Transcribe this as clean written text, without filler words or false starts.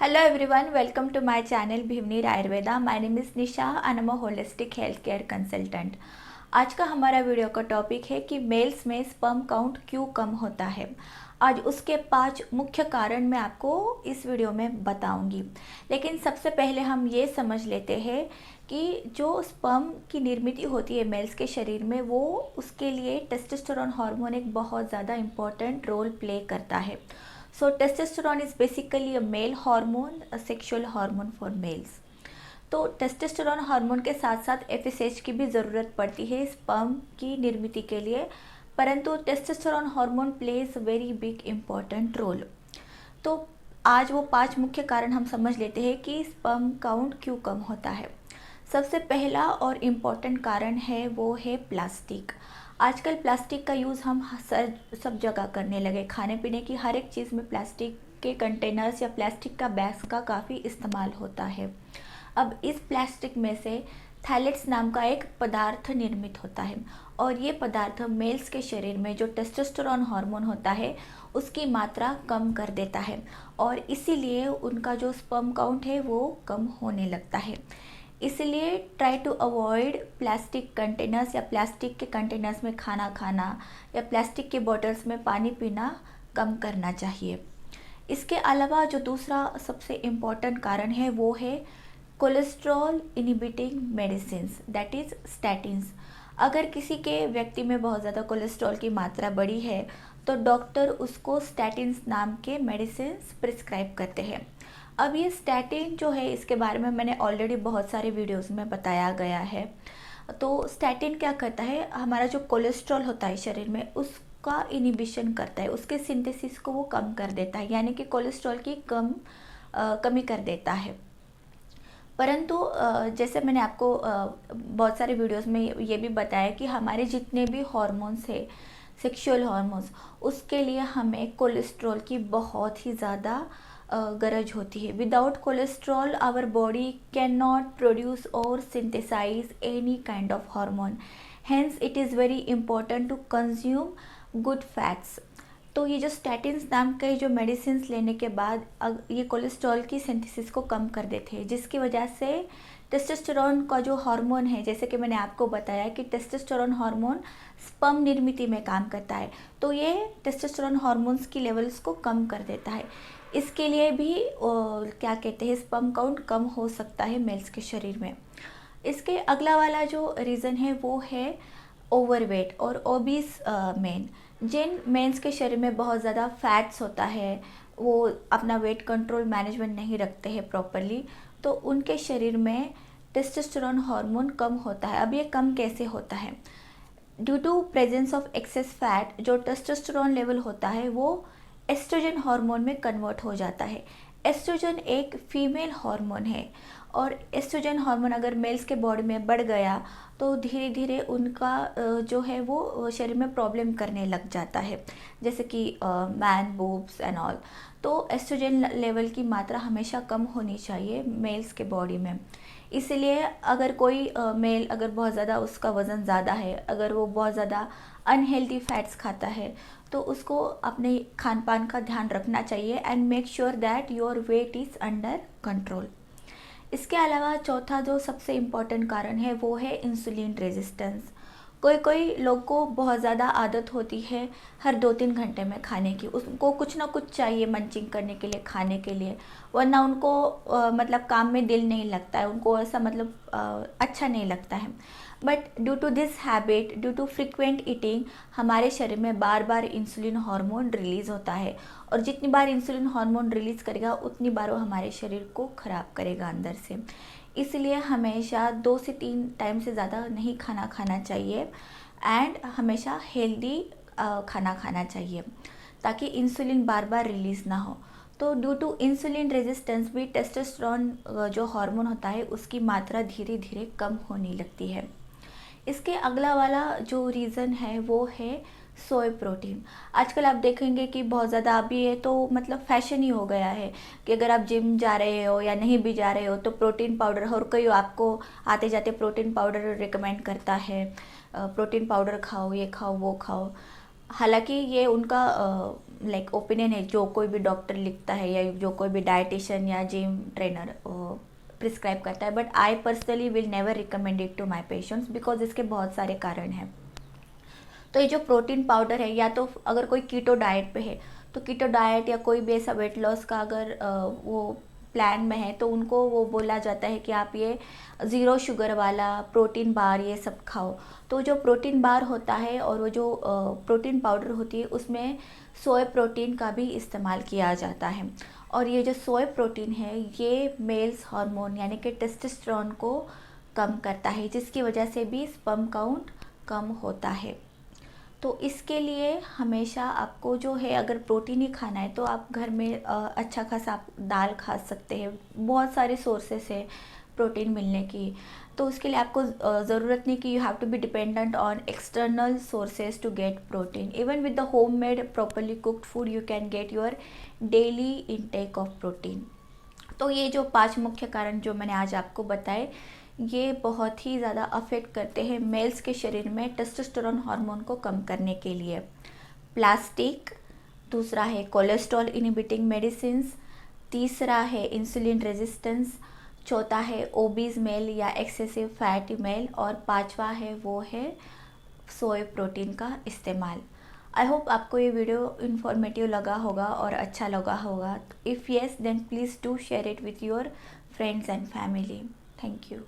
Hello everyone, welcome to my channel Bhimni Ayurveda. My name is Nisha and I'm a holistic healthcare consultant. आज का हमारा video का topic है कि mails में स्पर्म काउंट क्यों कम होता है। आज उसके 5 मुख्य कारण मैं आपको इस वीडियो में बताऊंगी। लेकिन सबसे पहले हम ये समझ लेते हैं कि जो स्पर्म की निर्मित होती है मेल्स के शरीर में, वो उसके लिए टेस्टोस्टेरोन हार्मोन एक बहुत ज़्यादा इम्पॉर्टेंट रोल प्ले करता है। So testosterone is basically a male hormone, a sexual hormone for males. तो टेस्टोस्टेरोन हार्मोन के साथ साथ एफएसएच की भी ज़रूरत पड़ती है स्पर्म की निर्मित के लिए, परंतु testosterone hormone plays very big important role. तो आज वो 5 मुख्य कारण हम समझ लेते हैं कि स्पर्म काउंट क्यों कम होता है। सबसे पहला और इम्पॉर्टेंट कारण है वो है प्लास्टिक। आजकल प्लास्टिक का यूज़ हम सब जगह करने लगे। खाने पीने की हर एक चीज़ में प्लास्टिक के कंटेनर्स या प्लास्टिक का बैग्स का काफ़ी इस्तेमाल होता है। अब इस प्लास्टिक में से थैलेट्स नाम का एक पदार्थ निर्मित होता है और ये पदार्थ मेल्स के शरीर में जो टेस्टोस्टेरोन हार्मोन होता है उसकी मात्रा कम कर देता है और इसीलिए उनका जो स्पर्म काउंट है वो कम होने लगता है। इसलिए try to avoid plastic containers या प्लास्टिक के कंटेनर्स में खाना खाना या प्लास्टिक के बॉटल्स में पानी पीना कम करना चाहिए। इसके अलावा जो दूसरा सबसे इम्पॉर्टेंट कारण है वो है cholesterol inhibiting medicines, that is statins. अगर किसी के व्यक्ति में बहुत ज़्यादा कोलेस्ट्रॉल की मात्रा बढ़ी है तो डॉक्टर उसको स्टैटिन्स नाम के मेडिसिन्स प्रिस्क्राइब करते हैं। अब ये स्टैटिन जो है इसके बारे में मैंने ऑलरेडी बहुत सारे वीडियोस में बताया गया है। तो स्टैटिन क्या करता है, हमारा जो कोलेस्ट्रॉल होता है शरीर में उसका इनिबिशन करता है, उसके सिंथेसिस को वो कम कर देता है, यानी कि कोलेस्ट्रॉल की कमी कर देता है। परंतु जैसे मैंने आपको बहुत सारे वीडियोस में ये भी बताया कि हमारे जितने भी हार्मोन्स है, सेक्सुअल हार्मोन्स, उसके लिए हमें कोलेस्ट्रॉल की बहुत ही ज़्यादा गरज होती है। Without cholesterol our body can not produce और synthesize any kind of hormone, hence it is very important to consume good fats. तो ये जो स्टैटिन्स नाम के जो मेडिसिन लेने के बाद ये कोलेस्ट्रॉल की सिंथेसिस को कम कर देते हैं, जिसकी वजह से टेस्टोस्टेरोन का जो हार्मोन है, जैसे कि मैंने आपको बताया कि टेस्टोस्टेरोन हार्मोन स्पर्म निर्मित में काम करता है, तो ये टेस्टोस्टेरोन हार्मोन्स की लेवल्स को कम कर देता है। इसके लिए भी क्या कहते हैं, स्पर्म काउंट कम हो सकता है मेल्स के शरीर में। इसके अगला वाला जो रीज़न है वो है ओवरवेट और ओबीस मेन। जिन मेंस के शरीर में बहुत ज़्यादा फैट्स होता है, वो अपना वेट कंट्रोल मैनेजमेंट नहीं रखते हैं प्रॉपरली, तो उनके शरीर में टेस्टोस्टेरोन हार्मोन कम होता है। अब ये कम कैसे होता है? Due to presence of excess fat जो टेस्टोस्टेरोन लेवल होता है वो एस्ट्रोजन हार्मोन में कन्वर्ट हो जाता है। एस्ट्रोजन एक फीमेल हार्मोन है और एस्ट्रोजन हार्मोन अगर मेल्स के बॉडी में बढ़ गया तो धीरे धीरे उनका जो है वो शरीर में प्रॉब्लम करने लग जाता है, जैसे कि मैन बूब्स एंड ऑल। तो एस्ट्रोजन लेवल की मात्रा हमेशा कम होनी चाहिए मेल्स के बॉडी में। इसलिए अगर कोई मेल अगर बहुत ज़्यादा उसका वज़न ज़्यादा है, अगर वो बहुत ज़्यादा अनहेल्दी फैट्स खाता है, तो उसको अपने खान पान का ध्यान रखना चाहिए and make sure that your weight is under control. इसके अलावा चौथा जो सबसे इम्पॉर्टेंट कारण है वो है इंसुलिन रेजिस्टेंस। कोई लोग को बहुत ज़्यादा आदत होती है हर 2-3 घंटे में खाने की, उसको कुछ ना कुछ चाहिए मंचिंग करने के लिए, खाने के लिए, वरना उनको मतलब काम में दिल नहीं लगता है, उनको ऐसा मतलब अच्छा नहीं लगता है। But due to this habit, due to frequent eating, हमारे शरीर में बार बार इंसुलिन हार्मोन रिलीज़ होता है और जितनी बार इंसुलिन हार्मोन रिलीज़ करेगा उतनी बार वो हमारे शरीर को ख़राब करेगा अंदर से। इसलिए हमेशा 2 से 3 टाइम से ज़्यादा नहीं खाना खाना चाहिए एंड हमेशा हेल्दी खाना खाना चाहिए ताकि इंसुलिन बार बार रिलीज़ ना हो। तो ड्यू टू इंसुलिन रेजिस्टेंस भी टेस्टोस्टेरोन जो हार्मोन होता है उसकी मात्रा धीरे धीरे कम होने लगती है। इसके अगला वाला जो रीज़न है वो है सोय प्रोटीन। आजकल आप देखेंगे कि बहुत ज़्यादा अभी है तो मतलब फैशन ही हो गया है कि अगर आप जिम जा रहे हो या नहीं भी जा रहे हो तो प्रोटीन पाउडर, हर कोई आपको आते जाते प्रोटीन पाउडर रिकमेंड करता है, प्रोटीन पाउडर खाओ, ये खाओ, वो खाओ। हालांकि ये उनका लाइक ओपिनियन है जो कोई भी डॉक्टर लिखता है या जो कोई भी डाइटिशियन या जिम ट्रेनर प्रिस्क्राइब करता है, but I personally will never recommend it to my patients because इसके बहुत सारे कारण हैं। तो ये जो प्रोटीन पाउडर है, या तो अगर कोई कीटो डाइट पे है तो कीटो डाइट या कोई भी ऐसा वेट लॉस का अगर वो प्लान में है तो उनको वो बोला जाता है कि आप ये ज़ीरो शुगर वाला प्रोटीन बार ये सब खाओ। तो जो प्रोटीन बार होता है और वो जो प्रोटीन पाउडर होती है उसमें सोय प्रोटीन का भी इस्तेमाल किया जाता है। और ये जो सोय प्रोटीन है ये मेल्स हार्मोन यानी कि टेस्टोस्टेरोन को कम करता है, जिसकी वजह से भी स्पर्म काउंट कम होता है। तो इसके लिए हमेशा आपको जो है अगर प्रोटीन ही खाना है तो आप घर में अच्छा खासा आप दाल खा सकते हैं, बहुत सारे सोर्सेस है प्रोटीन मिलने की। तो उसके लिए आपको ज़रूरत नहीं कि you have to be dependent on external sources to get protein. Even with the home made properly cooked food you can get your daily intake of protein. तो ये जो 5 मुख्य कारण जो मैंने आज आपको बताए ये बहुत ही ज़्यादा अफेक्ट करते हैं मेल्स के शरीर में टेस्टोस्टेरोन हार्मोन को कम करने के लिए। प्लास्टिक, दूसरा है कोलेस्ट्रॉल इनहिबिटिंग मेडिसिन्स, तीसरा है इंसुलिन रेजिस्टेंस, चौथा है ओबीज मेल या एक्सेसिव फैटी मेल, और पांचवा है वो है सोय प्रोटीन का इस्तेमाल। आई होप आपको ये वीडियो इन्फॉर्मेटिव लगा होगा और अच्छा लगा होगा। If yes then please do share it with your friends and family. Thank you.